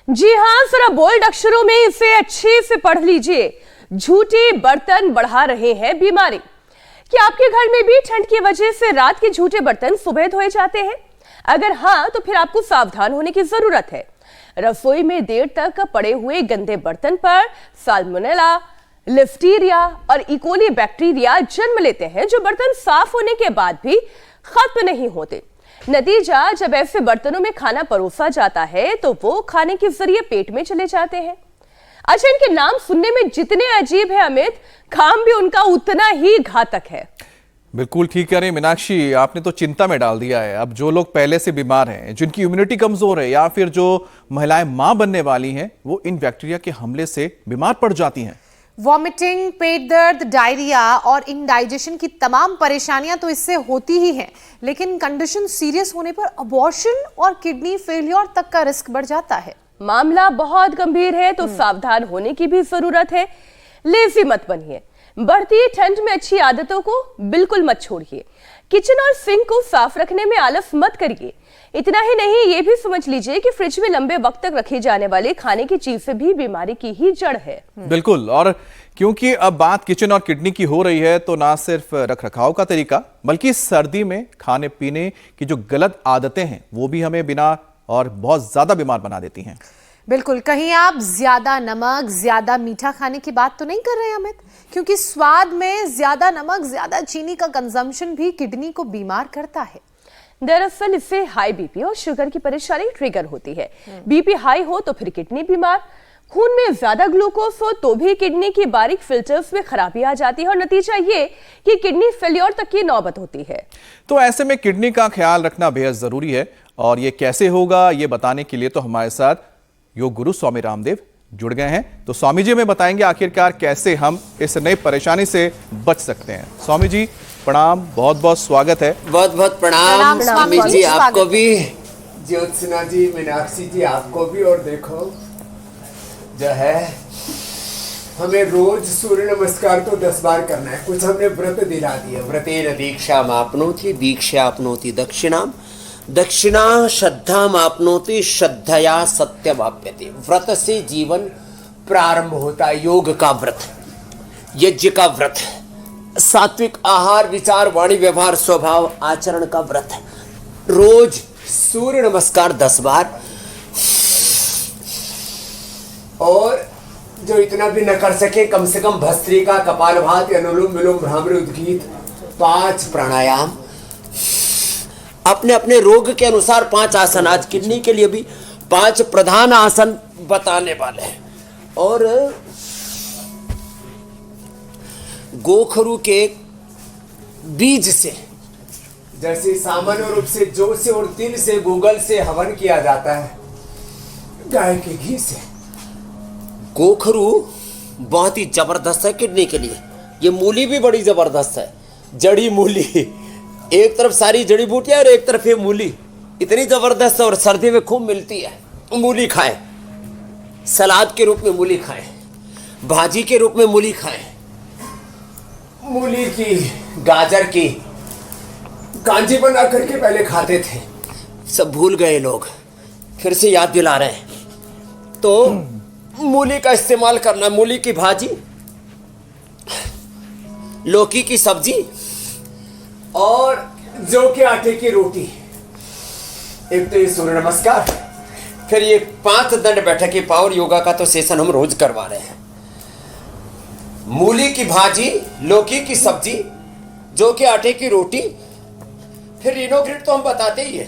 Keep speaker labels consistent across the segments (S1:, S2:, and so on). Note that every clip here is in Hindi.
S1: जी हाँ, जरा बोल्ड अक्षरों में इसे अच्छे से पढ़ लीजिए। झूठे बर्तन बढ़ा रहे हैं बीमारी। क्या आपके घर में भी ठंड की वजह से रात के झूठे बर्तन सुबह धोए जाते हैं? अगर हाँ, तो फिर आपको सावधान होने की जरूरत है। रसोई में देर तक पड़े हुए गंदे बर्तन पर साल्मोनेला, लिस्टीरिया और इकोली बैक्टीरिया जन्म लेते हैं, जो बर्तन साफ होने के बाद भी खत्म नहीं होते। नतीजा, जब ऐसे बर्तनों में खाना परोसा जाता है तो वो खाने के जरिए पेट में चले जाते हैं। अच्छा, इनके नाम सुनने में जितने अजीब है अमित, काम भी उनका उतना ही घातक है।
S2: बिल्कुल ठीक कह रही मीनाक्षी, आपने तो चिंता में डाल दिया है। अब जो लोग पहले से बीमार हैं, जिनकी इम्यूनिटी कमजोर है, या फिर जो महिलाएं मां बनने वाली हैं, वो इन बैक्टीरिया के हमले से बीमार पड़ जाती हैं।
S3: वॉमिटिंग, पेट दर्द, डायरिया और इंडाइजेशन की तमाम परेशानियां तो इससे होती ही हैं, लेकिन कंडीशन सीरियस होने पर अबॉर्शन और किडनी फेलियर तक का रिस्क बढ़ जाता है।
S1: मामला बहुत गंभीर है तो सावधान होने की भी जरूरत है। लेजी मत बनिए। बढ़ती ठंड में अच्छी आदतों को बिल्कुल मत छोड़िए। किचन और सिंक को साफ रखने में आलस मत करिए। इतना ही नहीं, ये भी समझ लीजिए कि फ्रिज में लंबे वक्त तक रखे जाने वाले खाने की चीज से भी बीमारी की ही जड़ है।
S2: बिल्कुल, और क्योंकि अब बात किचन और किडनी की हो रही है, तो ना सिर्फ रखरखाव का तरीका, बल्कि सर्दी में खाने पीने की जो गलत आदतें हैं, वो भी हमें बिना और बहुत ज्यादा बीमार बना देती हैं।
S3: बिल्कुल, कहीं आप ज्यादा नमक, ज्यादा मीठा खाने की बात तो नहीं कर रहे अमित? क्योंकि स्वाद में ज्यादा नमक, ज्यादा चीनी का कंजम्पशन भी किडनी को बीमार करता है।
S1: दरअसल इससे हाई बीपी और शुगर की परेशानी ट्रिगर होती है। बीपी हाई हो तो फिर किडनी बीमार, खून में ज्यादा ग्लूकोज हो तो भी किडनी की बारीक फिल्टर्स में खराबी आ जाती है, और नतीजा ये कि किडनी फेलियर तक की नौबत होती है।
S2: तो ऐसे में किडनी का ख्याल रखना बेहद जरूरी है, और ये कैसे होगा, ये बताने के लिए तो हमारे साथ योग गुरु स्वामी रामदेव जुड़ गए हैं। तो स्वामी जी हमें बताएंगे आखिरकार कैसे हम इस नई परेशानी से बच सकते हैं। स्वामी जी प्रणाम, बहुत बहुत स्वागत है।
S4: बहुत बहुत प्रणाम स्वामी जी, आपको भी,
S5: ज्योत्सना जी, मीनाक्षी जी, आपको भी। और देखो जो है, हमें रोज सूर्य नमस्कार तो 10 बार करना है। कुछ हमने व्रत दिला दिया।
S4: व्रतेन दीक्षाम आपनोति, दीक्षा आपनोति दक्षिणाम, दक्षिणा श्रद्धाम आपनोति, श्रद्धया सत्यमाप्यते। व्रत से जीवन प्रारंभ होता है। योग का व्रत, यज्ञ का व्रत, सात्विक आहार, विचार, वाणी, व्यवहार, स्वभाव, आचरण का व्रत। रोज सूर्य नमस्कार 10 बार,
S5: और जो इतना भी न कर सके, कम से कम भस्त्रिका, कपालभाति, अनुलोम विलोम, भ्रामरी, उद्गीत,
S4: 5 प्राणायाम, अपने अपने रोग के अनुसार 5 आसन। आज किडनी के लिए भी 5 प्रधान आसन बताने वाले हैं। और गोखरू के बीज से,
S5: जैसे सामान्य रूप से जौ से और तिल से, गूगल से हवन किया जाता है, गाय के घी से।
S4: गोखरू बहुत ही जबरदस्त है किडनी के लिए। ये मूली भी बड़ी जबरदस्त है, जड़ी मूली। एक तरफ सारी जड़ी बूटियां और एक तरफ ये मूली, इतनी जबरदस्त है। और सर्दी में खूब मिलती है। मूली खाएं, सलाद के रूप में मूली खाएं, भाजी के रूप में मूली खाएं।
S5: मूली की, गाजर की कांजी बना करके पहले खाते थे,
S4: सब भूल गए लोग, फिर से याद दिला रहे हैं। तो मूली का इस्तेमाल करना। मूली की भाजी, लौकी की सब्जी,
S5: और जौ के आटे की रोटी। एक तो ये सूर्य नमस्कार,
S4: फिर ये 5 दंड बैठक की पावर योगा का तो सेशन हम रोज करवा रहे हैं। मूली की भाजी, लौकी की सब्जी, जौ के आटे की रोटी, फिर रिनोग्रिड तो हम बताते ही है।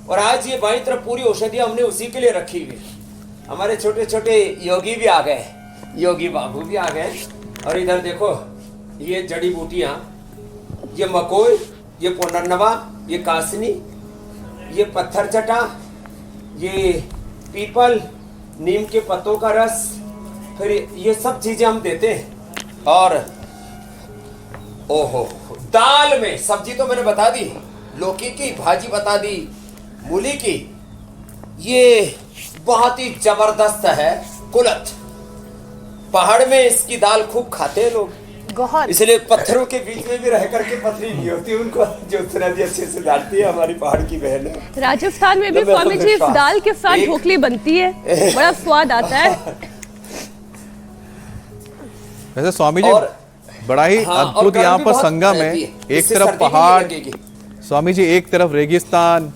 S4: और आज ये बाईं तरफ पूरी औषधियां हमने उसी के लिए रखी हुई। हमारे छोटे छोटे योगी भी आ गए, योगी बाबू भी आ गए। और इधर देखो, ये जड़ी बूटियां, ये मकोई, ये पुनर्नवा, ये कासनी, ये पत्थर चटा, ये पीपल, नीम के पत्तों का रस, फिर ये सब चीजें हम देते हैं। और ओहो, दाल में सब्जी तो मैंने बता दी, लौकी की भाजी बता दी, मूली की, ये बहुत ही जबरदस्त है कुलथ। पहाड़ में इसकी दाल खूब खाते हैं लोग।
S3: बहुत।
S4: इसलिए पत्थरों के बीच में भी रह करके पथरी नहीं होती उनको, ज्योत्सना जी अच्छे से जानती है, हमारी पहाड़ की बहन है।
S1: राजस्थान में भी
S4: तो
S1: स्वामी जी इस दाल के साथ ढोकली बनती है, बड़ा स्वाद आता है।
S2: वैसे स्वामी जी
S4: और
S2: बड़ा ही
S4: हाँ, और
S2: अद्भुत
S4: गर्म
S2: यहाँ
S4: भी
S2: पर
S4: बहुत
S2: संगम है,
S4: रहती है,
S2: एक
S4: इससे
S2: तरफ
S4: सर्दी भी नहीं
S2: पहाड़,
S4: लगेगी।
S2: स्वामी जी एक तरफ रेगिस्तान,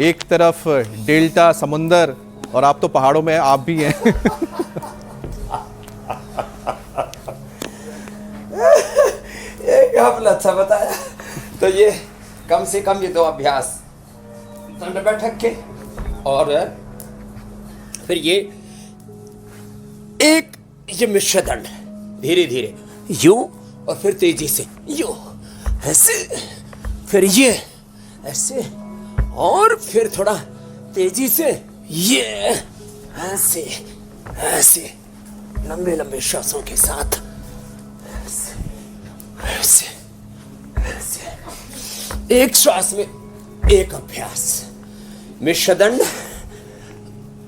S2: एक तरफ डेल्टा समुंदर, और आप तो पहाड़ों में आप भी हैं।
S4: एक आपने अच्छा बताया। तो ये कम से कम ये 2 अभ्यास, दंड बैठक के, और फिर ये एक ये मिश्र दंड, धीरे धीरे यूं और फिर तेजी से यूं, ऐसे, फिर ये ऐसे, और फिर थोड़ा तेजी से ये ऐसे ऐसे, लंबे लंबे श्वासों के साथ ऐसे ऐसे ऐसे, एक श्वास में एक अभ्यास, मिश्र दंड,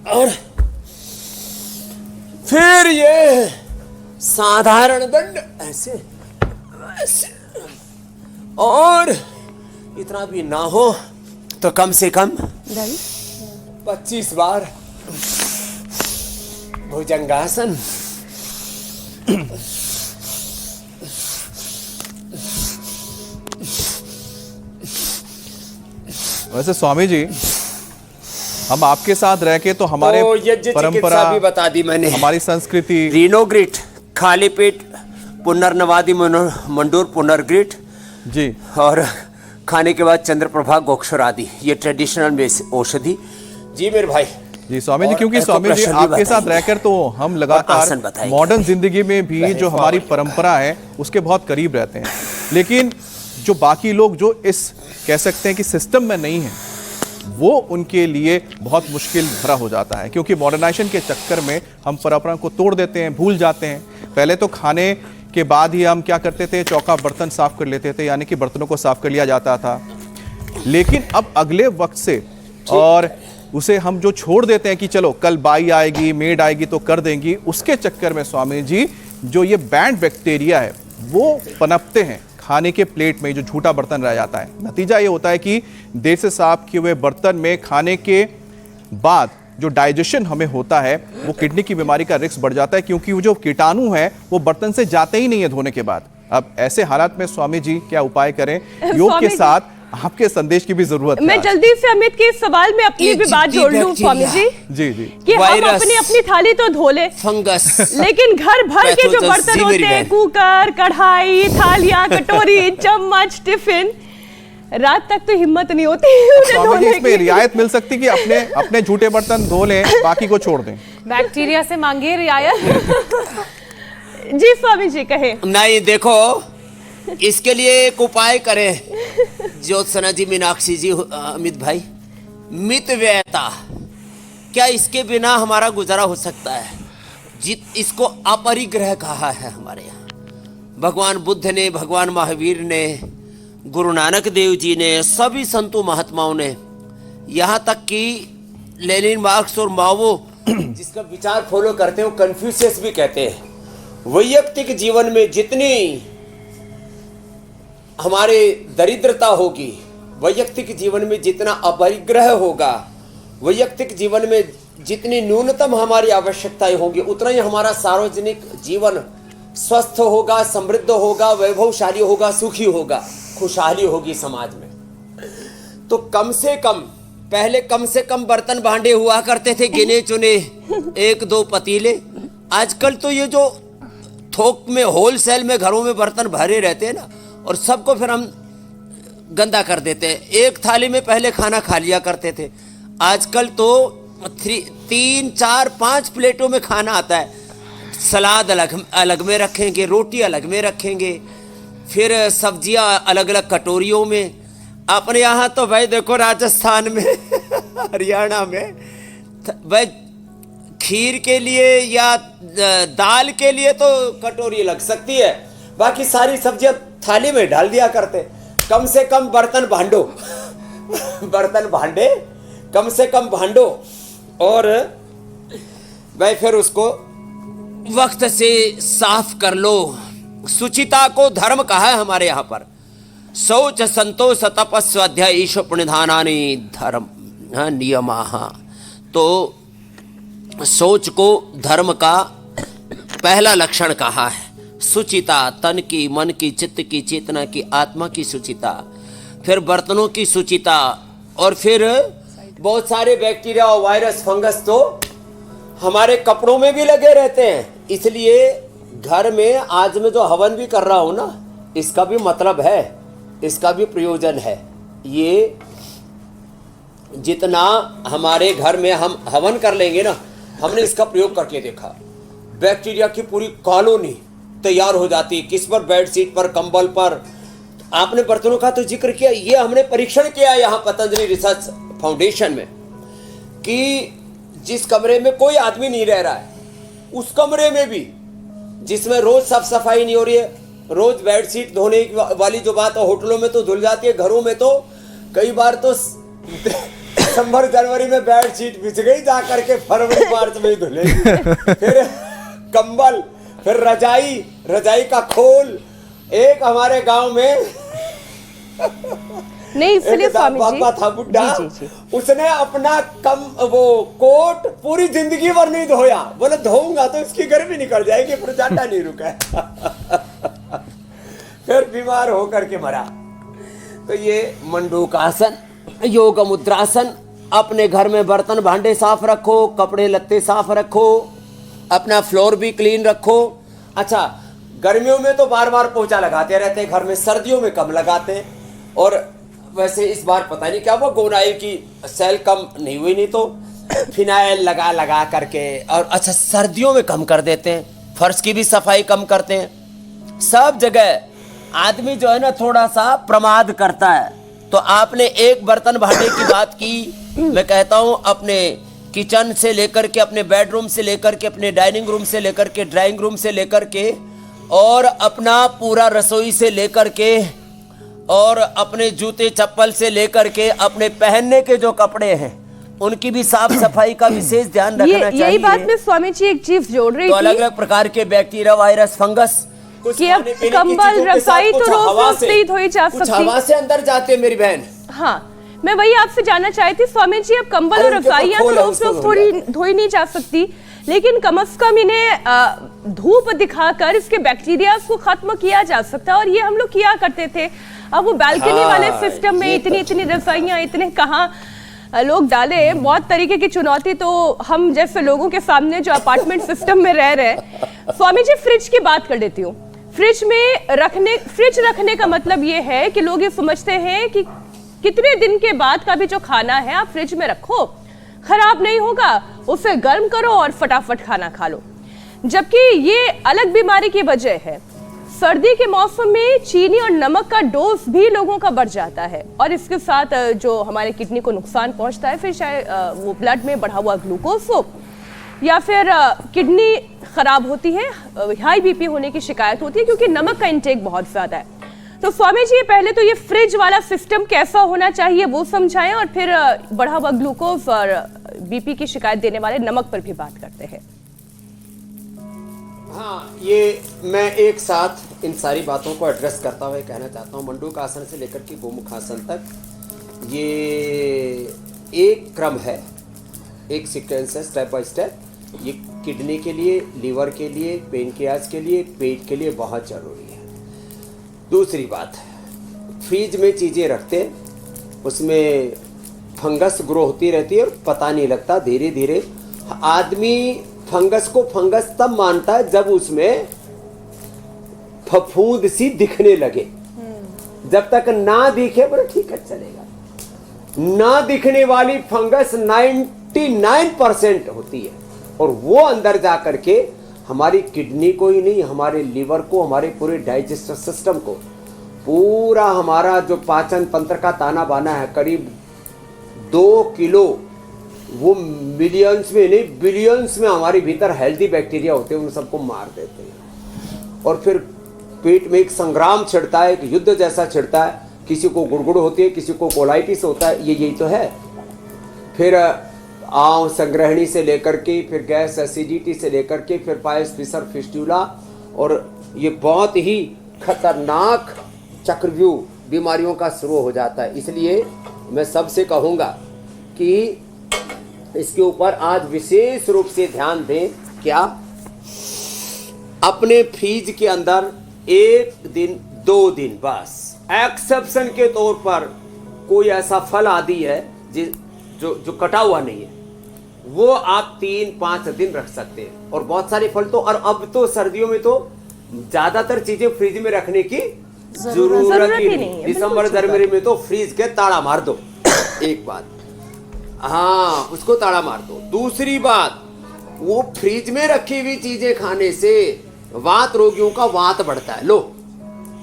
S4: और फिर ये साधारण दंड, ऐसे ऐसे, और इतना भी ना हो तो कम से कम 25 बार भुजंगासन।
S2: वैसे स्वामी जी हम आपके साथ रह के तो हमारे
S4: तो यज्ञ चिकित्सा
S2: परंपरा
S4: भी बता दी मैंने,
S2: हमारी संस्कृति,
S4: रीनोग्रिट, खाली पेट पुनर्नवादी मंडूर पुनर्ग्रिट
S2: जी,
S4: और खाने के बाद चंद्रप्रभा गोक्षर आदि, ये ट्रेडिशनल औषधि। जी मेरे भाई
S2: जी स्वामी जी,
S4: और
S2: क्योंकि
S4: ऐसा
S2: स्वामी जी
S4: प्रश्न भी
S2: आपके साथ
S4: बताइए।
S2: रहकर तो हम
S4: आसन
S2: लगातार
S4: बताइए।
S2: मॉडर्न जिंदगी में भी जो हमारी परंपरा है उसके बहुत करीब रहते हैं, लेकिन जो बाकी लोग जो इस कह सकते हैं कि सिस्टम में नहीं है, वो उनके लिए बहुत मुश्किल भरा हो जाता है, क्योंकि मॉडर्नाइजेशन के चक्कर में हम परंपरा को तोड़ देते हैं, भूल जाते हैं। पहले तो खाने के बाद ही हम क्या करते थे, चौका बर्तन साफ कर लेते थे, यानी कि बर्तनों को साफ कर लिया जाता था। लेकिन अब अगले वक्त से और उसे हम जो छोड़ देते हैं कि चलो कल बाई आएगी, मेड आएगी तो कर देंगी, उसके चक्कर में स्वामी जी जो ये बैड बैक्टीरिया है वो पनपते हैं खाने के प्लेट में, जो झूठा बर्तन रह जाता है। नतीजा ये होता है कि देर से साफ किए हुए बर्तन में खाने के बाद जो डाइजेशन हमें होता है वो किडनी की बीमारी का रिस्क बढ़ जाता है, क्योंकि वो जो कीटाणु है वो बर्तन से जाते ही नहीं है धोने के बाद। अब ऐसे हालात में स्वामी जी क्या उपाय करें? योग के साथ आपके संदेश की भी जरूरत है।
S1: मैं जल्दी से अमित के इस सवाल में अपनी भी बात जोड़ लूं स्वामी जी,
S2: जी जी,
S1: कि हम
S4: वायरस,
S1: अपनी अपनी थाली तो धो ले,
S4: फंगस,
S1: लेकिन घर भर के जो बर्तन होते हैं, कुकर, कढ़ाई, थालियां, कटोरी, चम्मच, टिफिन, रात तक तो हिम्मत नहीं होती उन्हें
S2: स्वामी जी
S1: धोने
S2: इसमें
S1: की।
S2: रियायत मिल सकती कि अपने अपने झूठे बर्तन धो लें, बाकी को छोड़ दें।
S3: बैक्टीरिया से मांगे रियायत।
S1: जी स्वामी जी कहे।
S4: नहीं देखो, इसके लिए एक उपाय करें ज्योत्सना जी, मीनाक्षी जी, अमित भाई, मित व्ययता। क्या इसके बिना हमारा गुजारा हो सकता है? इसको अपरिग्रह कहा है हमारे यहाँ। भगवान बुद्ध ने, भगवान महावीर ने, गुरु नानक देव जी ने, सभी संतों महात्माओं ने, यहाँ तक कि लेनिन, मार्क्स और माओ जिसका विचार फॉलो करते हैं, वो कन्फ्यूशियस भी कहते हैं, वैयक्तिक जीवन में जितनी हमारे दरिद्रता होगी, वैयक्तिक जीवन में जितना अपरिग्रह होगा, वैयक्तिक जीवन में जितनी न्यूनतम हमारी आवश्यकताएं होंगी, उतना ही हमारा सार्वजनिक जीवन स्वस्थ होगा, समृद्ध होगा, वैभवशाली होगा, सुखी होगा, खुशहाली होगी समाज में। तो कम से कम, पहले कम से कम बर्तन भांडे हुआ करते थे, गिने चुने 1-2 पतीले। आजकल तो ये जो थोक में, होलसेल में घरों में बर्तन भरे रहते हैं ना, और सबको फिर हम गंदा कर देते हैं। एक थाली में पहले खाना खा लिया करते थे, आजकल तो 3, 4, 5 प्लेटों में खाना आता है। सलाद अलग में रखेंगे, रोटी अलग में रखेंगे, फिर सब्जियां अलग अलग कटोरियों में। अपने यहाँ तो भाई देखो, राजस्थान में हरियाणा में भाई खीर के लिए या दाल के लिए तो कटोरी लग सकती है, बाकी सारी सब्जियां थाली में डाल दिया करते। कम से कम बर्तन भांडो बर्तन भांडे कम से कम भांडो, और भाई फिर उसको वक्त से साफ कर लो, शुचिता को धर्म कहा है हमारे यहाँ पर। शौच संतोष तप स्वाध्याय ईश पुण्यधानानि धर्म नियमाः। तो शौच को धर्म का पहला लक्षण कहा है। शुचिता तन की, मन की, चित्त की, चेतना की, आत्मा की शुचिता, फिर बर्तनों की शुचिता, और फिर बहुत सारे बैक्टीरिया और वायरस फंगस तो हमारे कपड़ों में भी लगे रहते हैं। इसलिए घर में आज मैं जो हवन भी कर रहा हूं ना, इसका भी मतलब है, इसका भी प्रयोजन है। ये जितना हमारे घर में हम हवन कर लेंगे ना, हमने इसका प्रयोग करके देखा, बैक्टीरिया की पूरी कॉलोनी तैयार हो जाती है। किस पर? बेडशीट पर, कंबल पर। आपने बर्तनों का तो जिक्र किया, ये हमने परीक्षण किया यहाँ पतंजलि रिसर्च फाउंडेशन में, कि जिस कमरे में कोई आदमी नहीं रह रहा है, उस कमरे में भी जिसमें रोज साफ सफाई नहीं हो रही है, रोज बेडशीट धोने वाली जो बात है होटलों में तो धुल जाती है, घरों में तो कई बार तो दिसंबर जनवरी में बेडशीट बिछ गई, जा करके फरवरी मार्च में ही धुलेगी। फिर कंबल, फिर रजाई, रजाई का खोल। एक हमारे गांव में
S1: नहीं, इसलिए स्वामी जी
S4: था बुड्ढा,
S1: जी, जी, जी।
S4: उसने अपना वो कोट पूरी जिंदगी भर नहीं धोया। बोले धोऊंगा तो इसकी गर्मी निकल जाएगी, फिर जाटा नहीं रुका। फिर बीमार होकर के मरा। तो ये मंडूकासन, योग मुद्रासन। अपने घर में बर्तन भांडे साफ रखो, कपड़े लत्ते साफ रखो, अपना फ्लोर भी क्लीन रखो। अच्छा, गर्मियों में तो बार बार पोछा लगाते रहते हैं घर में, सर्दियों में कम लगाते हैं। और वैसे इस बार पता नहीं क्या हुआ, गोनाइल की सेल कम नहीं हुई, नहीं तो फिनाइल लगा लगा करके। और अच्छा, सर्दियों में कम कर देते हैं, फर्श की भी सफाई कम करते हैं। सब जगह आदमी जो है ना थोड़ा सा प्रमाद करता है। तो आपने एक बर्तन भांडे की बात की, मैं कहता हूं अपने किचन से लेकर के, अपने बेडरूम से लेकर के, अपने डाइनिंग रूम से लेकर के, ड्राइंग रूम से लेकर के, और अपना पूरा रसोई से लेकर के, और अपने जूते चप्पल से लेकर के, अपने पहनने के जो कपड़े हैं उनकी भी साफ सफाई का विशेष ध्यान रखना चाहिए।
S1: यही बात में स्वामी जी एक चीज जोड़ रही
S4: तो
S1: थी,
S4: अलग अलग प्रकार के बैक्टीरिया, वायरस, फंगस,
S1: कि अब कंबल रजाई तो रोज रोज नहीं धोई जा सकती,
S4: हवा से अंदर जाते हैं मेरी बहन।
S1: हाँ, मैं वही आपसे जानना चाहती थी स्वामी जी, अब कंबल और रजाइयां तो रोज रोज थोड़ी धोई नहीं जा सकती, लेकिन कम से कम इन्हें धूप दिखाकर इसके बैक्टीरिया को खत्म किया जा सकता है। और ये हम लोग किया करते थे। अब वो बालकनी वाले सिस्टम में इतनी इतनी रजाइयां, इतने कहाँ लोग डाले, बहुत तरीके की चुनौती तो हम जैसे लोगों के सामने जो अपार्टमेंट सिस्टम में रह रहे हैं। स्वामी जी, फ्रिज की बात कर लेती हूँ। फ्रिज रखने का मतलब ये है कि लोग ये समझते हैं कि कितने दिन के बाद का भी जो खाना है आप फ्रिज में रखो, खराब नहीं होगा, उसे गर्म करो और फटाफट खाना खा लो। जबकि ये अलग बीमारी की वजह है। सर्दी के मौसम में चीनी और नमक का डोज भी लोगों का बढ़ जाता है, और इसके साथ जो हमारे किडनी को नुकसान पहुंचता है, फिर शायद वो ब्लड में बढ़ा हुआ ग्लूकोज हो, या फिर किडनी खराब होती है, हाई बीपी होने की शिकायत होती है, क्योंकि नमक का इंटेक बहुत ज्यादा है। तो स्वामी जी, पहले तो ये फ्रिज वाला सिस्टम कैसा होना चाहिए वो समझाएं, और फिर बढ़ा हुआ ग्लूकोज और बीपी की शिकायत देने वाले नमक पर भी बात करते हैं।
S4: हाँ, ये मैं एक साथ इन सारी बातों को एड्रेस करता हुआ कहना चाहता हूँ। मंडूकासन से लेकर के गोमुखासन तक ये एक क्रम है, एक सीक्वेंस है, स्टेप बाय स्टेप। ये किडनी के लिए, लीवर के लिए, पेनक्रियाज के लिए, पेट के लिए बहुत ज़रूरी है। दूसरी बात, फ्रिज में चीज़ें रखते उसमें फंगस ग्रो होती रहती है और पता नहीं लगता। धीरे धीरे आदमी फंगस को फंगस तब मानता है जब उसमें फफूंद सी दिखने लगे। जब तक ना दिखे पर ठीक है चलेगा। ना दिखने वाली फंगस 99% होती है, और वो अंदर जा करके हमारी किडनी को ही नहीं, हमारे लीवर को, हमारे पूरे डाइजेस्टिव सिस्टम को, पूरा हमारा जो पाचन तंत्र का ताना बाना है, करीब 2 किलो, वो मिलियंस में नहीं बिलियंस में हमारे भीतर हेल्दी बैक्टीरिया होते हैं, उन सबको मार देते हैं। और फिर पेट में एक संग्राम छिड़ता है, एक युद्ध जैसा छिड़ता है। किसी को गुड़गुड़ होती है, किसी को कोलाइटिस होता है, यही तो है। फिर आंव संग्रहणी से लेकर के, फिर गैस एसिडिटी से लेकर के, फिर पायस फिसर फिस्टूला, और ये बहुत ही खतरनाक चक्रव्यूह बीमारियों का शुरू हो जाता है। इसलिए मैं सबसे कहूँगा कि इसके ऊपर आज विशेष रूप से ध्यान दें। क्या अपने फ्रिज के अंदर 1 दिन 2 दिन बस एक्सेप्शन के तौर पर कोई ऐसा फल आदि है जो कटा हुआ नहीं है, वो आप 3-5 दिन रख सकते हैं। और बहुत सारे फल तो, और अब तो सर्दियों में तो ज्यादातर चीजें फ्रिज में रखने की जरूरत ही नहीं। दिसंबर जनवरी में तो फ्रिज के ताला मार दो। एक बात, हाँ, उसको ताला मार दो। दूसरी बात, वो फ्रिज में रखी हुई चीजें खाने से वात रोगियों का वात बढ़ता है। लो,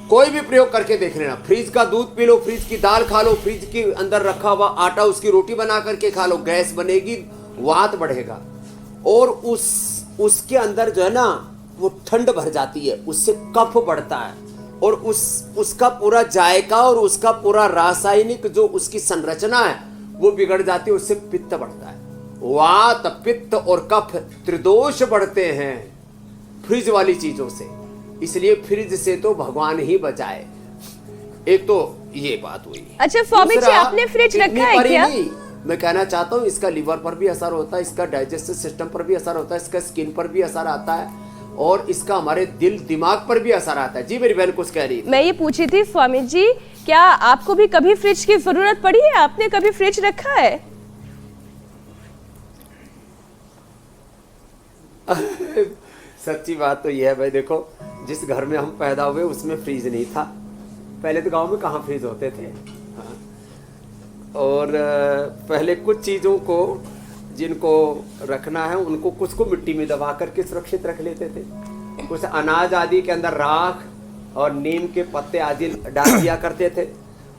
S4: कोई भी प्रयोग करके देख लेना। फ्रिज का दूध पी लो, फ्रिज की दाल खा लो, फ्रिज के अंदर रखा हुआ आटा उसकी रोटी बना करके खा लो, गैस बनेगी, वात बढ़ेगा। और उसके अंदर जो है ना वो ठंड भर जाती है, उससे कफ बढ़ता है और उसका पूरा जायका और उसका पूरा रासायनिक जो उसकी संरचना है वो बिगड़ जाती है, उससे पित्त बढ़ता है। वात, पित्त और कफ त्रिदोष बढ़ते हैं फ्रिज वाली चीजों से। इसलिए फ्रिज से तो भगवान ही बचाए। एक तो ये बात हुई।
S1: अच्छा स्वामी जी, आपने फ्रिज रखा है क्या?
S4: मैं कहना चाहता हूँ इसका लीवर पर भी असर होता है, इसका डाइजेस्टिव सिस्टम पर भी असर होता है, इसका स्किन पर भी असर आता है और इसका हमारे दिल दिमाग पर भी असर आता है। जी मेरी बहन कुछ कह रही है।
S1: मैं ये पूछी थी स्वामी जी, क्या आपको भी कभी फ्रिज की जरूरत पड़ी है? आपने कभी फ्रिज रखा है?
S4: सच्ची बात तो यह है भाई, देखो जिस घर में हम पैदा हुए उसमें फ्रिज नहीं था। पहले तो गांव में कहाँ फ्रिज होते थे। हाँ। और पहले कुछ चीज़ों को जिनको रखना है उनको कुछ को मिट्टी में दबा करके सुरक्षित रख लेते थे। कुछ अनाज आदि के अंदर राख और नीम के पत्ते आदि डाल दिया करते थे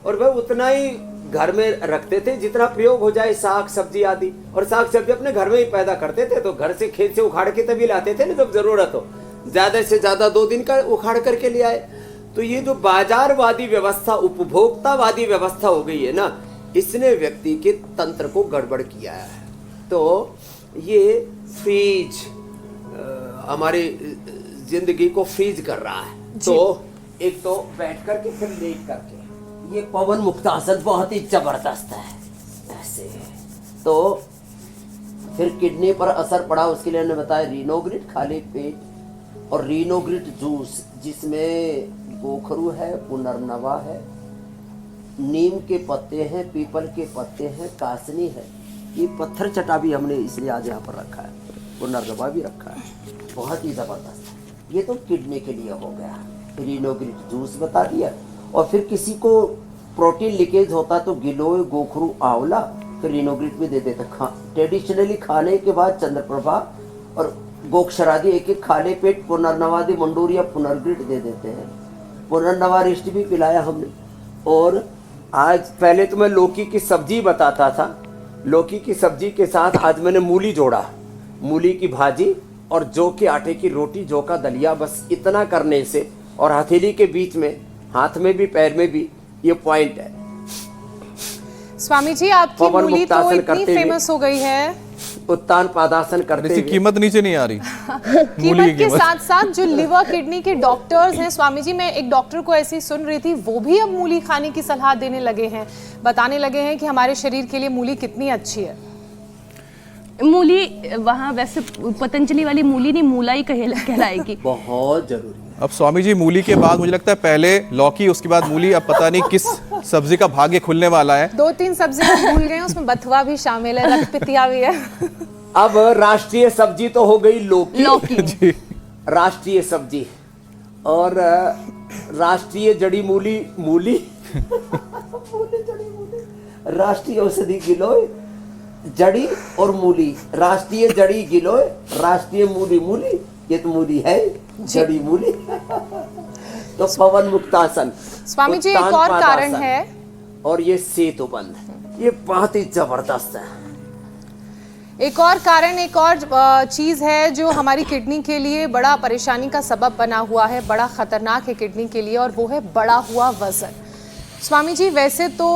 S4: और वह उतना ही घर में रखते थे जितना प्रयोग हो जाए, साग सब्जी आदि। और साग सब्जी अपने घर में ही पैदा करते थे, तो घर से खेत से उखाड़ के तभी लाते थे ना जब जरूरत हो। ज्यादा से ज्यादा 2 दिन का उखाड़ करके ले आए। तो ये जो बाजारवादी व्यवस्था, उपभोक्तावादी व्यवस्था हो गई है ना, इसने व्यक्ति के तंत्र को गड़बड़ किया है। तो ये फ्रीज हमारी जिंदगी को फ्रीज कर रहा है। तो एक तो बैठ करके फिर लेट करके, ये पवन मुक्तासन बहुत ही जबरदस्त है ऐसे। तो फिर किडनी पर असर पड़ा, उसके लिए हमने बताया रीनोग्रिट खाली पेट और रीनोग्रिट जूस, जिसमें गोखरू है, पुनर्नवा है, नीम के पत्ते हैं, पीपल के पत्ते हैं, कासनी है। ये पत्थर चटा भी हमने इसलिए आज यहाँ पर रखा है, पुनर्नवा भी रखा है, बहुत ही जबरदस्त। ये तो किडनी के लिए हो गया। रीनोग्रिट जूस बता दिया। और फिर किसी को प्रोटीन लीकेज होता तो गिलोय, गोखरू, आंवला फिर रीनोग्रिट भी दे देते। ट्रेडिशनली खाने के बाद चंद्रप्रभा और गोक्षरादि एक एक खाले पेट पुनर्नवादि मंडूर या पुनर्ग्रिट दे देते हैं। पुनर्नवा रिष्ट भी पिलाया हमने। और आज पहले तो मैं लौकी की सब्जी बताता था, लौकी की सब्जी के साथ आज मैंने मूली जोड़ा, मूली की भाजी और जौ के आटे की रोटी, जौ का दलिया। बस इतना करने से और हथेली के बीच में, हाथ में भी पैर में भी, ये पॉइंट है।
S3: स्वामी जी आपकी मूली तो इतनी फेमस हो गई है,
S2: उत्तान पादासन करते हुए कीमत नीचे नहीं आ रही।
S3: कीमत के साथ साथ जो लिवर किडनी के डॉक्टर्स हैं, स्वामी जी मैं एक डॉक्टर को ऐसे ही सुन रही थी, वो भी अब मूली खाने की सलाह देने लगे हैं, बताने लगे हैं कि हमारे शरीर के लिए मूली कितनी अच्छी है।
S1: मूली वहाँ वैसे पतंजलि वाली मूली नहीं, मूला ही कहलाएगी।
S4: बहुत जरूरी।
S2: अब स्वामी जी मूली के बाद मुझे लगता है पहले लौकी, उसके बाद मूली, अब पता नहीं किस सब्जी का भाग्य खुलने वाला है।
S3: 2-3 सब्जियां भूल गए, उसमें बथुआ भी शामिल है, रक्तपितिया भी है।
S4: अब राष्ट्रीय सब्जी तो हो गई लौकी
S2: जी।
S4: राष्ट्रीय सब्जी और राष्ट्रीय जड़ी मूली मूली राष्ट्रीय औषधि गिलोय, जड़ी और मूली, राष्ट्रीय जड़ी गिलोय, राष्ट्रीय मूली मूली, ये तो मूली है, जड़ी मूली। तो पवन मुक्तासन
S3: स्वामी जी एक और कारण है,
S4: और ये सेतुबंध, ये बहुत ही जबरदस्त है।
S3: एक और कारण, एक और चीज है जो हमारी किडनी के लिए बड़ा परेशानी का सबब बना हुआ है, बड़ा खतरनाक है किडनी के लिए, और वो है बढ़ा हुआ वजन। स्वामी जी वैसे तो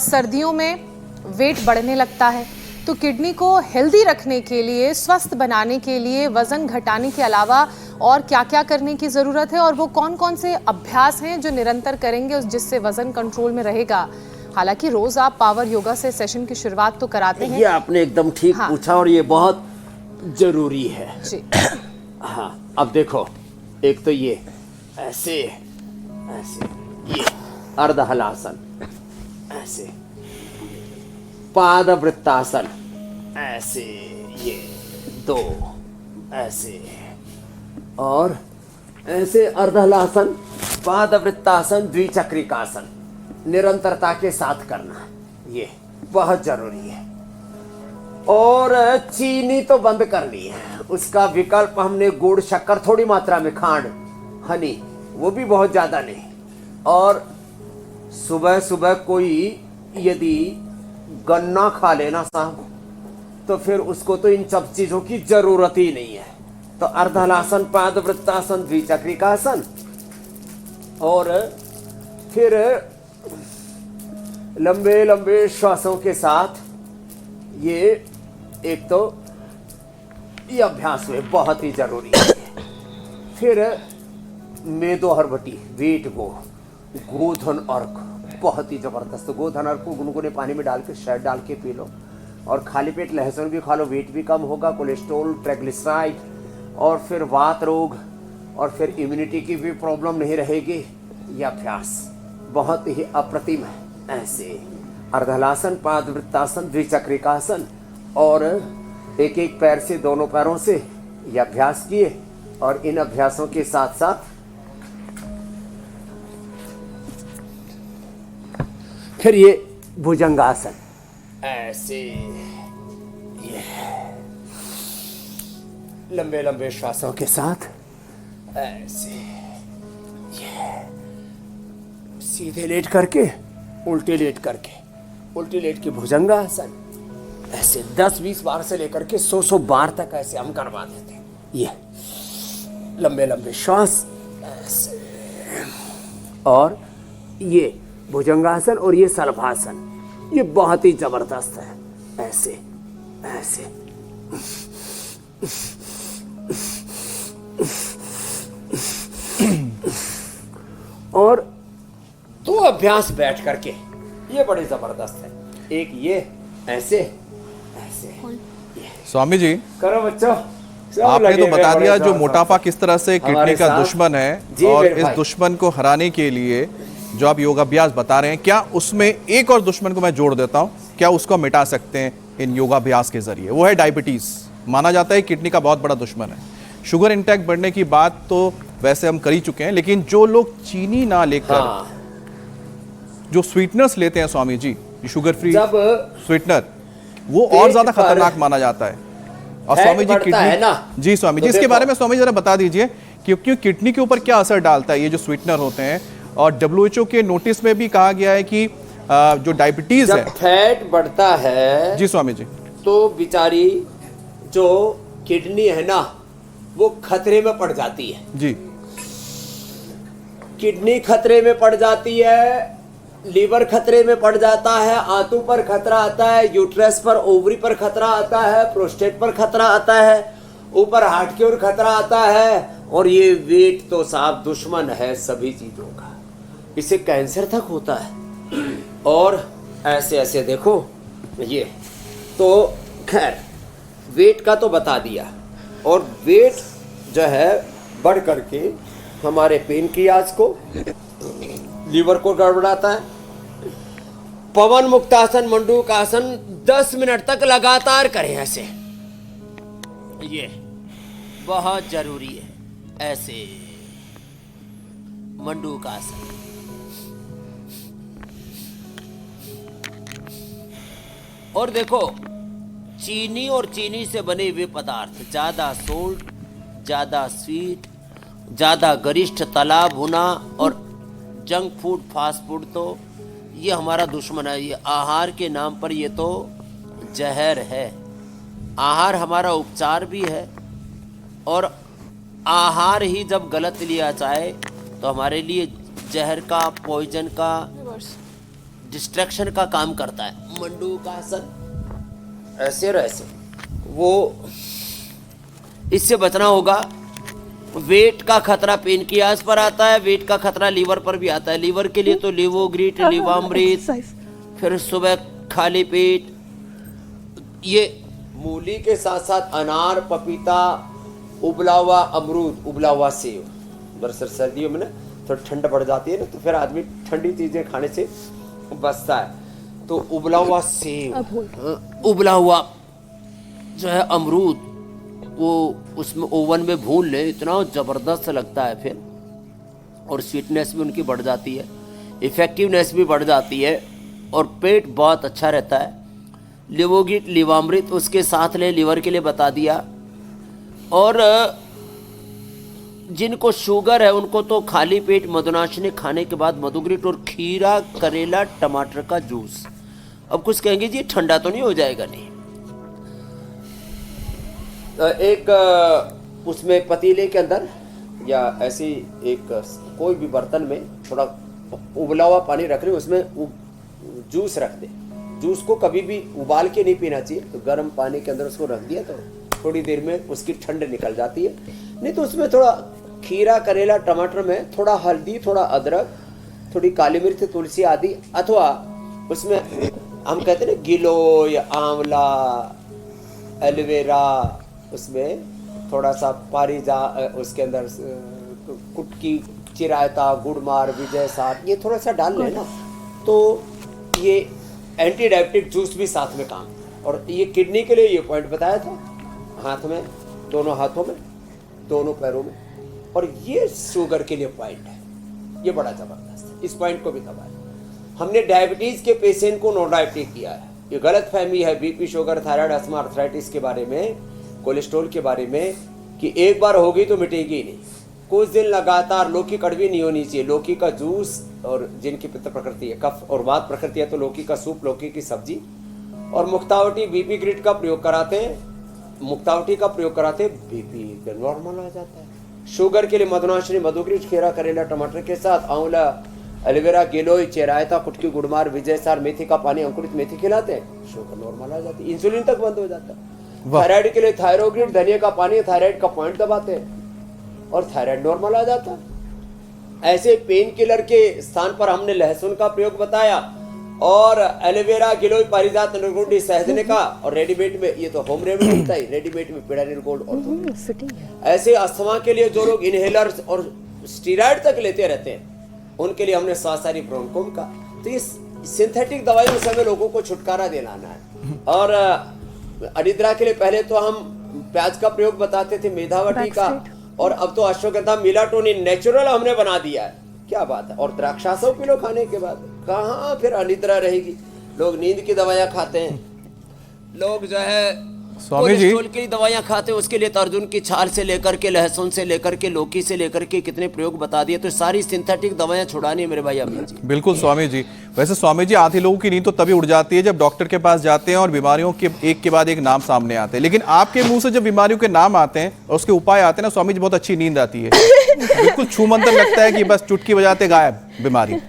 S3: सर्दियों में वेट बढ़ने लगता है, तो किडनी को हेल्दी रखने के लिए, स्वस्थ बनाने के लिए, वजन घटाने के अलावा और क्या क्या करने की ज़रूरत है, और वो कौन कौन से अभ्यास हैं जो निरंतर करेंगे जिससे वजन कंट्रोल में रहेगा। हालांकि रोज आप पावर योगा से सेशन की शुरुआत तो कराते हैं।
S4: ये आपने एकदम ठीक पूछा और ये बहुत जरूरी है
S3: जी।
S4: हाँ, अब देखो, एक तो ये ऐसे ऐसे, ये अर्धहलासन, ऐसे पादवृत्तासन, ऐसे ये दो, ऐसे और ऐसे अर्धहलासन, पादवृत्तासन, द्विचक्रिकासन निरंतरता के साथ करना, ये बहुत जरूरी है। और चीनी तो बंद करनी है, उसका विकल्प हमने गुड़, शक्कर, थोड़ी मात्रा में खांड, हनी, वो भी बहुत ज्यादा नहीं। और सुबह सुबह कोई यदि गन्ना खा लेना साहब, तो फिर उसको तो इन सब चीजों की जरूरत ही नहीं है। तो अर्धहलासन, पादवृत्तासन, द्विचक्रिकासन, और फिर लंबे लंबे श्वासों के साथ ये एक तो ये अभ्यास हुए, बहुत ही जरूरी है। फिर मेदो हरबटी, वेट गो, गोधन अर्क, बहुत ही जबरदस्त। गोधन अर्क को गुनगुने पानी में डाल के, शहद डाल के पी लो, और खाली पेट लहसुन भी खा लो, वेट भी कम होगा, कोलेस्ट्रॉल, ट्राइग्लिसराइड, और फिर वात रोग, और फिर इम्यूनिटी की भी प्रॉब्लम नहीं रहेगी। यह अभ्यास बहुत ही अप्रतिम है। ऐसे अर्धहलासन, पादवृत्तासन, द्विचक्रिकासन, और एक एक पैर से, दोनों पैरों से यह अभ्यास किए। और इन अभ्यासों के साथ साथ फिर ये भुजंगासन, ऐसे ये लंबे लंबे श्वासों के साथ, ऐसे ये सीधे लेट करके, उल्टे लेट करके, उल्टे लेट के भुजंगासन, ऐसे 10-20 बार से लेकर के 100 बार तक ऐसे हम करवा देते हैं। ये लंबे लंबे श्वास, ऐसे, और ये भुजंगासन, और ये सलभासन, ये बहुत ही जबरदस्त है। ऐसे ऐसे और दो अभ्यास बैठ करके, ये बड़े जबरदस्त है। एक ये ऐसे ऐसे,
S2: स्वामी जी,
S4: करो बच्चों।
S2: आपने तो बता दिया जो मोटापा किस तरह से किडनी का दुश्मन है, और इस दुश्मन को हराने के लिए जो आप योगाभ्यास बता रहे हैं, क्या उसमें एक और दुश्मन को मैं जोड़ देता हूं, क्या उसको मिटा सकते हैं इन योगाभ्यास के जरिए? वो है डायबिटीज। माना जाता है किडनी का बहुत बड़ा दुश्मन है। शुगर इंटेक बढ़ने की बात तो वैसे हम कर ही चुके हैं, लेकिन जो लोग चीनी ना लेकर जो स्वीटनर्स लेते हैं Swami ji, sugar free sweetener, वो और ज्यादा खतरनाक माना जाता है। और स्वामी जी किडनी, जी स्वामी जी, इसके बारे में स्वामी जी जरा बता दीजिए, क्योंकि किडनी के ऊपर क्या असर डालता है ये जो स्वीटनर होते हैं। और WHO के नोटिस में भी कहा गया है कि जो डायबिटीज है,
S4: फैट बढ़ता है,
S2: जी स्वामी जी,
S4: तो बिचारी जो किडनी है ना, वो खतरे में पड़ जाती है।
S2: जी,
S4: किडनी खतरे में पड़ जाती है, लीवर खतरे में पड़ जाता है, आंतों पर खतरा आता है, यूट्रस पर, ओवरी पर खतरा आता है, प्रोस्टेट पर खतरा आता है, ऊपर हार्ट की ओर खतरा आता है। और ये वेट तो साहब दुश्मन है सभी चीजों का, इससे कैंसर तक होता है। और ऐसे ऐसे देखो, ये तो खैर वेट का तो बता दिया। और वेट जो है बढ़ करके हमारे पेनक्रियाज को, लीवर को गड़बड़ाता है। पवन मुक्तासन, मंडूकासन 10 मिनट तक लगातार करें ऐसे, ये बहुत जरूरी है। ऐसे मंडूकासन, और देखो चीनी और चीनी से बने हुए पदार्थ, ज्यादा सोल्ट, ज्यादा स्वीट, ज्यादा गरिष्ठ तला भुना और जंक फूड, फास्ट फूड, तो ये हमारा दुश्मन है। ये आहार के नाम पर ये तो जहर है। आहार हमारा उपचार भी है, और आहार ही जब गलत लिया जाए तो हमारे लिए जहर का, पॉइजन का, डिस्ट्रैक्शन का काम करता है। मंडूकासन, ऐसे और ऐसे, वो इससे बचना होगा। वेट का खतरा पेनक्रियास पर आता है, वेट का खतरा लीवर पर भी आता है। लीवर के लिए तो लिवोग्रिट, लिवामृत, फिर सुबह खाली पेट, ये मूली के साथ साथ अनार, पपीता, उबला हुआ अमरूद, उबला हुआ सेब। दरअसल सर्दियों में ना थोड़ी ठंड बढ़ जाती है ना, तो फिर आदमी ठंडी चीजें खाने से बचता है। तो उबला हुआ सेब, उबला हुआ जो है अमरूद, वो उसमें ओवन में भून ले, इतना ज़बरदस्त लगता है फिर, और स्वीटनेस भी उनकी बढ़ जाती है, इफ़ेक्टिवनेस भी बढ़ जाती है, और पेट बहुत अच्छा रहता है। लिवोगिट, लिवामृत उसके साथ ले, लीवर के लिए बता दिया। और जिनको शुगर है उनको तो खाली पेट मधुनाशिनी खाने के बाद मधुग्रिट और खीरा, करेला, टमाटर का जूस। अब कुछ कहेंगे जी ठंडा तो नहीं हो जाएगा? नहीं, एक उसमें पतीले के अंदर या ऐसी एक कोई भी बर्तन में थोड़ा उबला हुआ पानी रख रहे, उसमें जूस रख दे। जूस को कभी भी उबाल के नहीं पीना चाहिए, तो गर्म पानी के अंदर उसको रख दिया तो थोड़ी देर में उसकी ठंड निकल जाती है। नहीं तो उसमें थोड़ा खीरा, करेला, टमाटर में थोड़ा हल्दी, थोड़ा अदरक, थोड़ी काली मिर्च, तुलसी आदि, अथवा उसमें हम कहते हैं ना गिलोय, आंवला, एलोवेरा, उसमें थोड़ा सा पारिजा, उसके अंदर कुटकी, चिरायता, गुड़मार, विजय सार, ये थोड़ा सा डाल लेना तो ये एंटी डायबिटिक जूस भी साथ में काम। और ये किडनी के लिए ये पॉइंट बताया था, हाथ में, दोनों हाथों में, दोनों पैरों में। और ये शुगर के लिए पॉइंट है, ये बड़ा जबरदस्त है, इस पॉइंट को भी दबाया। हमने डायबिटीज के पेशेंट को नॉन डायबिटिक किया है। ये गलत फहमी है BP, sugar, thyroid, asthma, arthritis के बारे में, कोलेस्ट्रॉल के बारे में, कि एक बार होगी तो मिटेगी नहीं। कुछ दिन लगातार, लौकी कड़वी नहीं होनी चाहिए, लौकी का जूस, और जिनकी पित्त प्रकृति है, कफ और वात प्रकृति है, तो लौकी का सूप, लौकी की सब्जी, और मुक्तावटी बीपी ग्रिड का प्रयोग कराते हैं। मुक्तावटी का प्रयोग कराते बीपी नॉर्मल आ जाता है। शुगर के लिए मधुनाशिनी, मधुग्रिट, खीरा, करेला, टमाटर के साथ आंवला, एलोवेरा, गिलोय, चिरायता, कुटकी, गुड़मार, विजय सार, मेथी का पानी, अंकुरित मेथी खिलाते हैं, शुगर नॉर्मल आ जाती है, इंसुलिन तक बंद हो जाता है। थायराइड के लिए थायरोग्रिड, धनिया का पानी, थायराइड का पॉइंट दबाते हैं और थायराइड नॉर्मल आ जाता है। ऐसे पेन किलर के स्थान पर हमने लहसुन का प्रयोग बताया, और एलोवेरा, गिलोय, पारिजात, निर्गुंडी, सहजने का, और रेडीमेड में ये तो होम रेमेडी मिलता है, रेडीमेड में पिडानिल गोल्ड। और ऐसे अस्थमा के लिए जो लोग इनहेलर और स्टीरॉयड तक लेते रहते हैं, उनके लिए हमने सासारी ब्रोंकोम का। तो ये सिंथेटिक दवाइयों से हमें लोगों को छुटकारा दिलाना है। और अनिद्रा के लिए पहले तो हम प्याज का प्रयोग बताते थे, मेधावटी का, और अब तो अश्वगंधा, मेलाटोनिन नेचुरल हमने बना दिया है। क्या बात है। और द्राक्षासव पी लो खाने के बाद, कहाँ फिर अनिद्रा रहेगी। लोग नींद की दवाइयाँ खाते हैं, लोग जो है
S2: स्वामी जी
S4: कोलेस्ट्रॉल की दवाइयाँ खाते हैं, उसके लिए तो अर्जुन की छाल से लेकर के, लहसुन से लेकर के, लौकी से लेकर के कितने प्रयोग बता दिए। तो सारी सिंथेटिक दवाइयाँ छुड़ानी है मेरे भाई अमित जी।
S2: बिल्कुल स्वामी जी। वैसे स्वामी जी, आधे लोगों की नींद तो तभी उड़ जाती है जब डॉक्टर के पास जाते हैं और बीमारियों के एक के बाद एक नाम सामने आते हैं, लेकिन आपके मुंह से जब बीमारियों के नाम आते हैं और उसके उपाय आते हैं ना स्वामी जी, बहुत अच्छी नींद आती है। बिल्कुल छूमंतर लगता है कि बस चुटकी बजाते गायब बीमारी।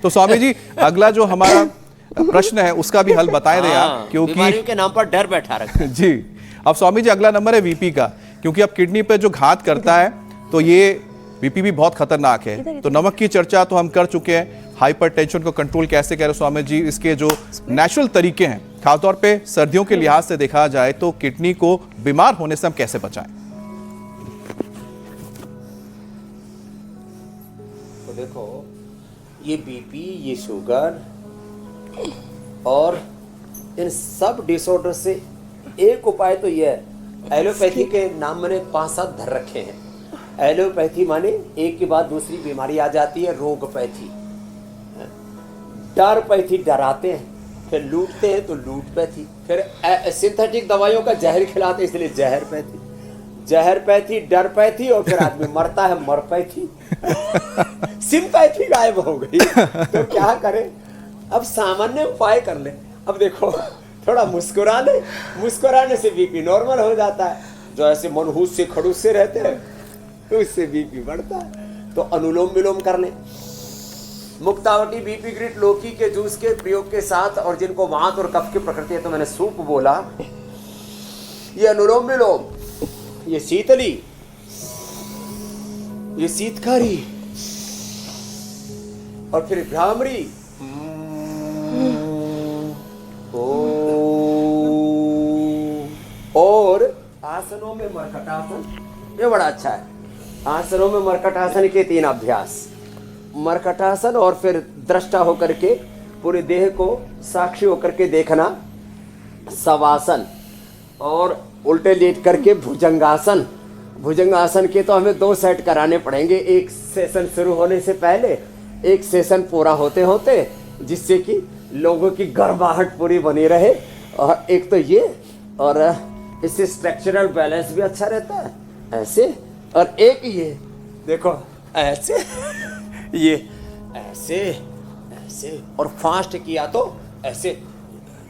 S2: तो स्वामी जी, अगला जो हमारा प्रश्न है उसका भी हल बताए दें आप, क्योंकि
S4: बीमारियों के नाम पर डर बैठा रखा
S2: जी। अब स्वामी जी, अगला नंबर है वीपी का, क्योंकि अब किडनी पे जो घात करता है तो ये वीपी भी बहुत खतरनाक है। तो नमक की चर्चा तो हम कर चुके हैं, हाइपरटेंशन को कंट्रोल कैसे करें स्वामी जी, इसके जो नेचुरल तरीके हैं, खासतौर पे सर्दियों के लिहाज से देखा जाए तो किडनी को बीमार होने से हम कैसे बचाएं?
S4: तो देखो, ये बीपी, ये शुगर और इन सब डिसऑर्डर से एक उपाय तो यह है, एलोपैथी के नाम मैंने 5-7 धर रखे हैं। एलोपैथी माने एक के बाद दूसरी बीमारी आ जाती है, रोगपैथी। डरपैथी, डराते हैं, फिर लूटते हैं तो लूटपैथी, फिर सिंथेटिक दवाइयों का जहर खिलाते हैं इसलिए जहरपैथी, जहरपैथी, डरपैथी, और फिर आदमी मरता है मरपैथी। सिंपैथी गायब हो गई। तो क्या करें, अब सामान्य उपाय कर ले। अब देखो, थोड़ा मुस्कुरा ले, मुस्कुराने से बीपी नॉर्मल हो जाता है। जो ऐसे मनहूस से खड़ूस से रहते हैं तो इससे बीपी बढ़ता है। तो अनुलोम विलोम कर ले, मुक्तावटी बीपी ग्रिट लौकी के जूस के प्रयोग के साथ, और जिनको वात और कफ की प्रकृति है तो मैंने सूप बोला, ये अनुलोम विलोम, ये शीतली, ये शीतकारी, और फिर भ्रामरी, और आसनों में मरकटासन, ये बड़ा अच्छा है। आसनों में मरकटासन के 3 अभ्यास, मरकटासन और फिर दृष्टा होकर के पूरे देह को साक्षी होकर के देखना, शवासन, और उल्टे लेट करके भुजंगासन। भुजंगासन के तो हमें 2 सेट कराने पड़ेंगे, एक सेशन शुरू होने से पहले, एक सेशन पूरा होते होते, जिससे कि लोगों की गर्माहट पूरी बनी रहे। और एक तो ये, और इससे स्ट्रक्चरल बैलेंस भी अच्छा रहता है, ऐसे। और एक ये देखो, ऐसे, ये ऐसे ऐसे, और फास्ट किया तो ऐसे।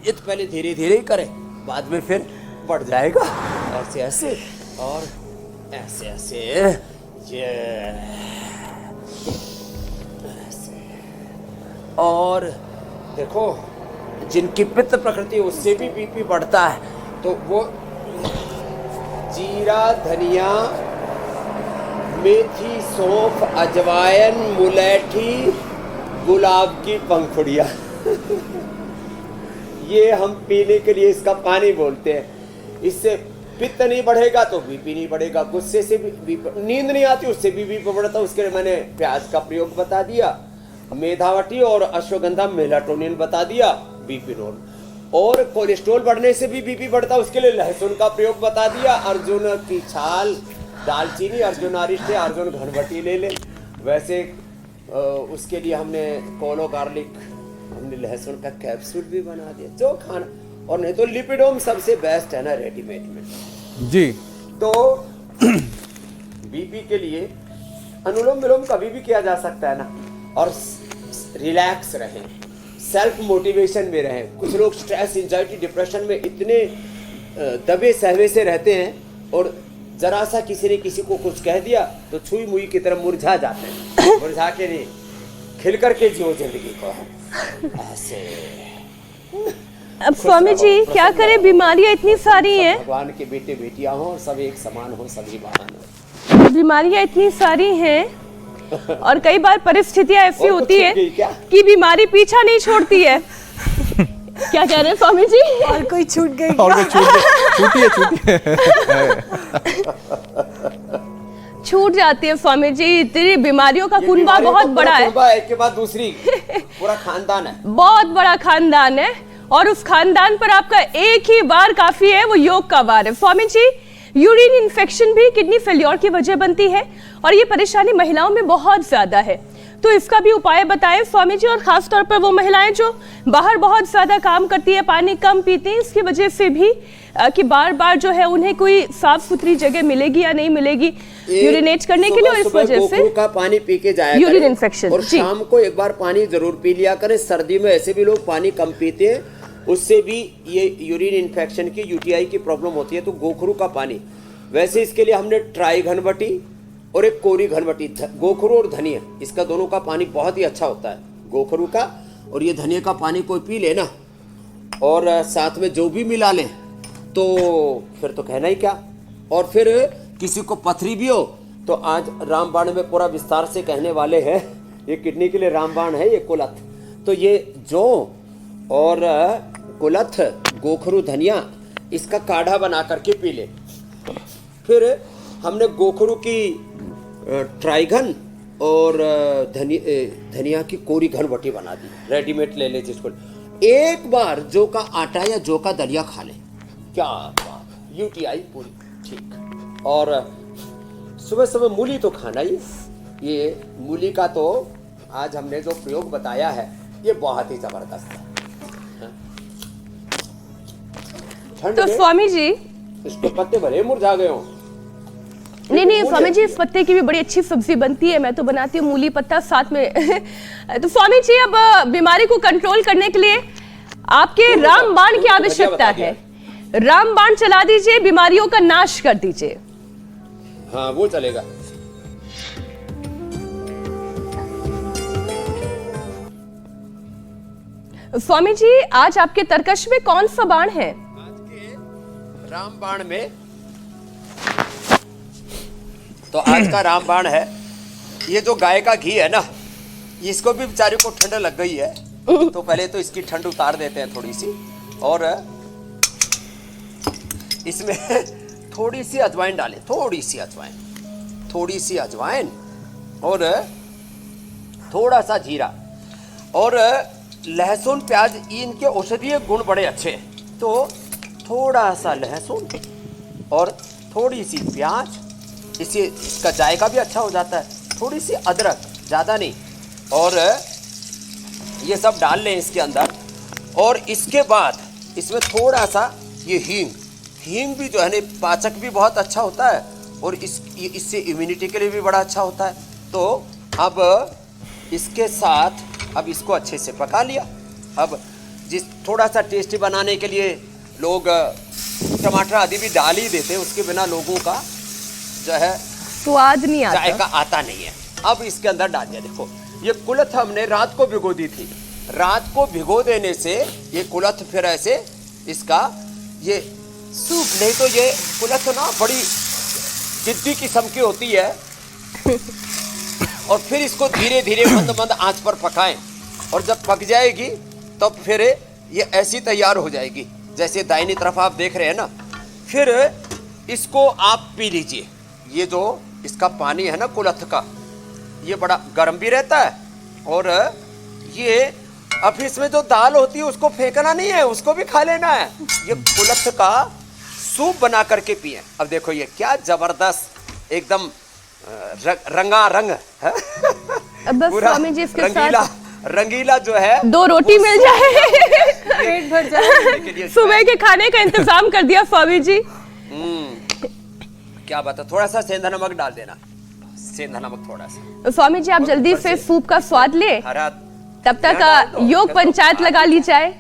S4: ये तो पहले धीरे धीरे ही करें, बाद में फिर बढ़ जाएगा, ऐसे ऐसे और ऐसे ऐसे, ये ऐसे। और देखो, जिनकी पित्त प्रकृति उससे भी बीपी बढ़ता है, तो वो जीरा, धनिया, मेथी, सौंफ, अजवाइन, मुलैठी, गुलाब की पंखुड़ियाँ ये हम पीने के लिए इसका पानी बोलते हैं। इससे पित्त नहीं बढ़ेगा तो बीपी नहीं बढ़ेगा, गुस्से से भी नींद नहीं आती उससे भी बीपी बढ़ता। उसके लिए मैंने प्याज का प्रयोग बता दिया, मेधावटी और अश्वगंधा मेलाटोनिन बता दिया, बीपी नॉर्मल। और कोलेस्ट्रॉल बढ़ने से भी बीपी बढ़ता, उसके लिए लहसुन का प्रयोग बता दिया, अर्जुन की छाल, दालचीनी, अर्जुन अरिष्टे, अर्जुन घनवटी ले ले। वैसे उसके लिए हमने कोलो गार्लिक, हमने लहसुन का कैप्सूल भी बना दिया, जो खाना। और नहीं तो लिपिडोम सबसे बेस्ट है ना रेडीमेड में
S2: जी।
S4: तो बीपी के लिए अनुलोम विलोम कभी भी किया जा सकता है ना, और रिलैक्स रहें, सेल्फ मोटिवेशन में रहें। कुछ लोग स्ट्रेस, एंजाइटी, डिप्रेशन में इतने दबे सहवे से रहते हैं, और जरा सा किसी ने किसी को कुछ कह दिया तो छुई मुई की तरह मुरझा जाते हैं। मुरझा के नहीं, खिल करके जियो जिंदगी को ऐसे।
S1: अब स्वामी जी क्या करें, बीमारियां इतनी सारी हैं,
S4: भगवान के बेटे बेटियां हो, सब एक समान हो, सभी महान हो।
S1: बीमारियां इतनी सारी हैं, और कई बार परिस्थितियां ऐसी होती है कि बीमारी पीछा नहीं छोड़ती है। क्या कह रहे हैं स्वामी जी?
S3: और कोई छूट गई
S2: और कोई छूटिए
S1: छूट जाती है स्वामी जी। इतनी बीमारियों का कुनबा बहुत बड़ा है,
S4: एक के बाद दूसरी पूरा खानदान है,
S1: बहुत बड़ा खानदान है, और उस खानदान पर आपका एक ही बार काफी है, वो योग का बार है। स्वामी जी, यूरिन इन्फेक्शन भी किडनी फेल्योर की वजह बनती है, और ये परेशानी महिलाओं में बहुत ज्यादा है, तो इसका भी उपाय बताएं स्वामी जी। और खास तौर पर वो महिलाएं जो बाहर बहुत ज्यादा काम करती है, पानी कम पीती हैं, इसकी वजह से भी कि बार बार जो है उन्हें कोई साफ सुथरी जगह मिलेगी या नहीं मिलेगी यूरिनेट करने के लिए, और इस वजह से
S4: का पानी पी के जाया
S1: यूरिन इन्फेक्शन।
S4: और शाम को एक बार पानी जरूर पी लिया करें। सर्दी में ऐसे भी लोग पानी कम पीते हैं, उससे भी ये यूरिन इन्फेक्शन की, यूटीआई की प्रॉब्लम होती है। तो गोखरू का पानी, वैसे इसके लिए हमने ट्राई घनवटी और एक कोरी घनवटी, गोखरू और धनिया, इसका दोनों का पानी बहुत ही अच्छा होता है, गोखरू का और ये धनिया का पानी कोई पी ले ना, और साथ में जो भी मिला लें तो फिर तो कहना ही क्या। और फिर किसी को पथरी भी हो तो आज रामबाण में पूरा विस्तार से कहने वाले हैं, ये किडनी के लिए रामबाण है, ये कुलथ। तो ये जौ और कुलथ, गोखरू, धनिया, इसका काढ़ा बना करके पी ले। फिर हमने गोखरू की ट्राइगन और धनिया की कोरी घनवटी बना दी, रेडीमेड ले ले जिसको। एक बार जौ का आटा या जौ का दलिया खा ले, क्या बात, यूटीआई पूरी ठीक। और सुबह सुबह मूली तो खाना ही, ये मूली का तो आज हमने जो प्रयोग बताया है ये बहुत ही जबरदस्त है।
S1: तो स्वामी जी,
S4: इसके पत्ते भले मुरझा गए हो।
S1: नहीं स्वामी जी, इस पत्ते की भी बड़ी अच्छी सब्जी बनती है, मैं तो बनाती हूँ मूली पत्ता साथ में। तो स्वामी जी, अब बीमारी को कंट्रोल करने के लिए आपके रामबाण की आवश्यकता है। रामबाण चला दीजिए, बीमारियों का नाश कर दीजिए।
S4: हाँ वो चलेगा।
S1: स्वामी जी, आज आपके तरकश में कौन सा बाण है?
S4: आज के रामबाण में तो आज का रामबाण है, ये जो गाय का घी है ना, इसको भी बेचारे को ठंड लग गई है, तो पहले तो इसकी ठंड उतार देते हैं थोड़ी सी, और इसमें थोड़ी सी अजवाइन डालें, थोड़ी सी अजवाइन और थोड़ा सा जीरा और लहसुन प्याज, इनके औषधीय गुण बड़े अच्छे हैं, तो थोड़ा सा लहसुन और थोड़ी सी प्याज, इससे इसका जायका भी अच्छा हो जाता है, थोड़ी सी अदरक, ज़्यादा नहीं, और ये सब डाल लें इसके अंदर। और इसके बाद इसमें थोड़ा सा ये हींग भी जो है ना, पाचक भी बहुत अच्छा होता है और इससे इम्यूनिटी के लिए भी बड़ा अच्छा होता है। तो अब इसके साथ अब इसको अच्छे से पका लिया। अब थोड़ा सा टेस्टी बनाने के लिए लोग टमाटर आदि भी डाल ही देते हैं, उसके बिना लोगों का जो है
S1: स्वाद नहीं आता,
S4: जायका आता नहीं है। अब इसके अंदर डाल दिया। देखो, ये कुलथ हमने रात को भिगो दी थी, रात को भिगो देने से ये कुलथ फिर ऐसे इसका ये सूप, नहीं तो ये कुलथ ना बड़ी जिद्दी किस्म की होती है और फिर इसको धीरे धीरे मंद आंच पर पकाएं, और जब पक जाएगी तब तो फिर ये ऐसी तैयार हो जाएगी जैसे दाहिनी तरफ आप देख रहे हैं ना। फिर इसको आप पी लीजिए। ये जो इसका पानी है ना कुलथ का, ये बड़ा गर्म भी रहता है, और ये अब इसमें जो दाल होती है उसको फेंकना नहीं है, उसको भी खा लेना है। ये कुलथ का सूप बना करके पिए। अब देखो ये क्या जबरदस्त एकदम रंगारंग है।
S1: बस स्वामी जी इसके साथ
S4: रंगीला जो है,
S1: 2 रोटी मिल जाए,
S3: पेट भर जाए।
S1: सुबह के खाने का इंतजाम कर दिया स्वामी जी।
S4: क्या बात है, थोड़ा सा सेंधा नमक डाल देना, सेंधा नमक थोड़ा सा।
S1: स्वामी जी आप जल्दी से सूप का स्वाद ले,
S4: हरा
S1: तब तक योग पंचायत लगा ली जाए।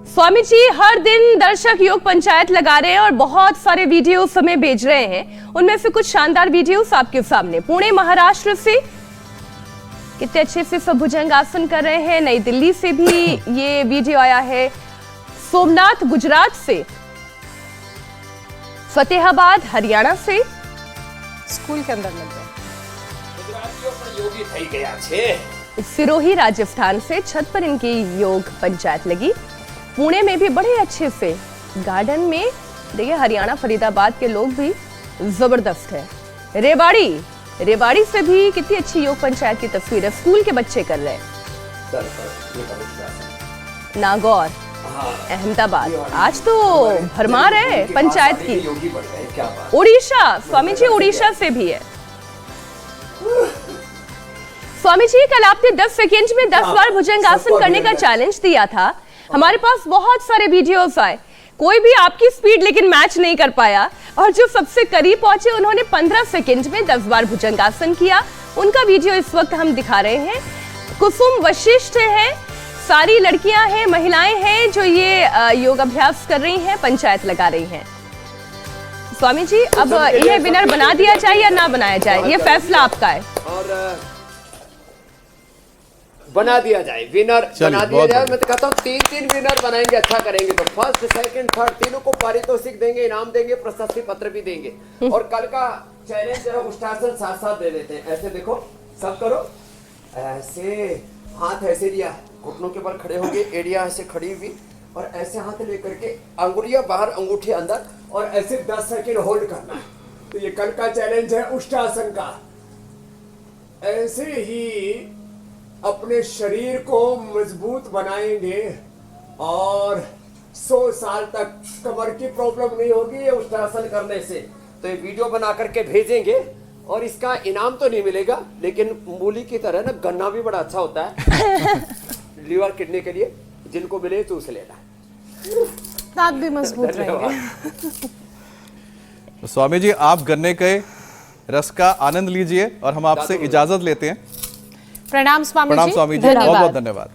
S1: स्वामी जी हर दिन दर्शक योग पंचायत लगा रहे हैं और बहुत सारे वीडियोस हमें भेज रहे हैं। उनमें से कुछ शानदार वीडियोस आपके सामने। पुणे महाराष्ट्र से कितने अच्छे से सब भुजंगासन कर रहे हैं। नई दिल्ली से भी ये वीडियो आया है। सोमनाथ गुजरात से, फतेहाबाद हरियाणा से,
S3: स्कूल के अंदर लग गए।
S4: गुजरातियों पर योगी થઈ ગયા છે।
S1: सिरोही राजस्थान से छत पर इनकी योग पंचायत लगी। पुणे में भी बड़े अच्छे से गार्डन में, देखिए हरियाणा फरीदाबाद के लोग भी जबरदस्त है। रेवाड़ी से भी कितनी अच्छी योग पंचायत की तस्वीर है, स्कूल के बच्चे कर रहे हैं। नागौर, अहमदाबाद, आज तो भरमार है पंचायत की। उड़ीसा, स्वामी जी उड़ीसा से भी है। स्वामी जी कल आपने 10 सेकंड में 10 बार भुजंगासन करने का चैलेंज दिया था। हमारे पास बहुत सारे वीडियोस आए, कोई भी आपकी स्पीड लेकिन मैच नहीं कर पाया, और जो सबसे करीब पहुंचे उन्होंने 15 सेकंड में 10 बार भुजंगासन किया। उनका वीडियो इस वक्त हम दिखा रहे हैं। कुसुम वशिष्ठ है, सारी लड़कियां हैं, महिलाएं हैं जो ये योग अभ्यास कर रही हैं, पंचायत लगा रही हैं। स्वामी जी अब इन्हें विनर बना दिया जाए या ना बनाया जाए, ये फैसला आपका है।
S4: और बना दिया जाए, विनर बना दिया जाए। मैं तो कहता हूँ 3 विनर बनाएंगे, अच्छा करेंगे तो फर्स्ट सेकंड थर्ड तीनों को पारितोषिक देंगे, इनाम देंगे, प्रशस्ति पत्र भी देंगे। और कल का चैलेंज जो है उष्टासन साथ साथ दे देते हैं। ऐसे देखो, सब करो ऐसे, हाथ ऐसे लिया, घुटनों के बल खड़े होंगे, एड़िया ऐसे खड़ी हुई, और ऐसे हाथ लेकर के अंगुलियां बाहर, अंगूठे अंदर, और ऐसे 10 सेकंड होल्ड करना। तो ये कल का चैलेंज है उष्टासन का। ऐसे ही अपने शरीर को मजबूत बनाएंगे और 100 साल तक कमर की प्रॉब्लम नहीं होगी ये उष्टासन करने से। तो ये वीडियो बना करके भेजेंगे, और इसका इनाम तो नहीं मिलेगा, लेकिन मूली की तरह ना गन्ना भी बड़ा अच्छा होता है लीवर किडनी के लिए, जिनको मिले तो उसे लेना,
S3: दांत भी मजबूत रहेंगे।
S2: तो स्वामी जी आप गन्ने के रस का आनंद लीजिए और हम आपसे इजाजत लेते हैं।
S3: प्रणाम स्वामी जी,
S2: बहुत बहुत धन्यवाद।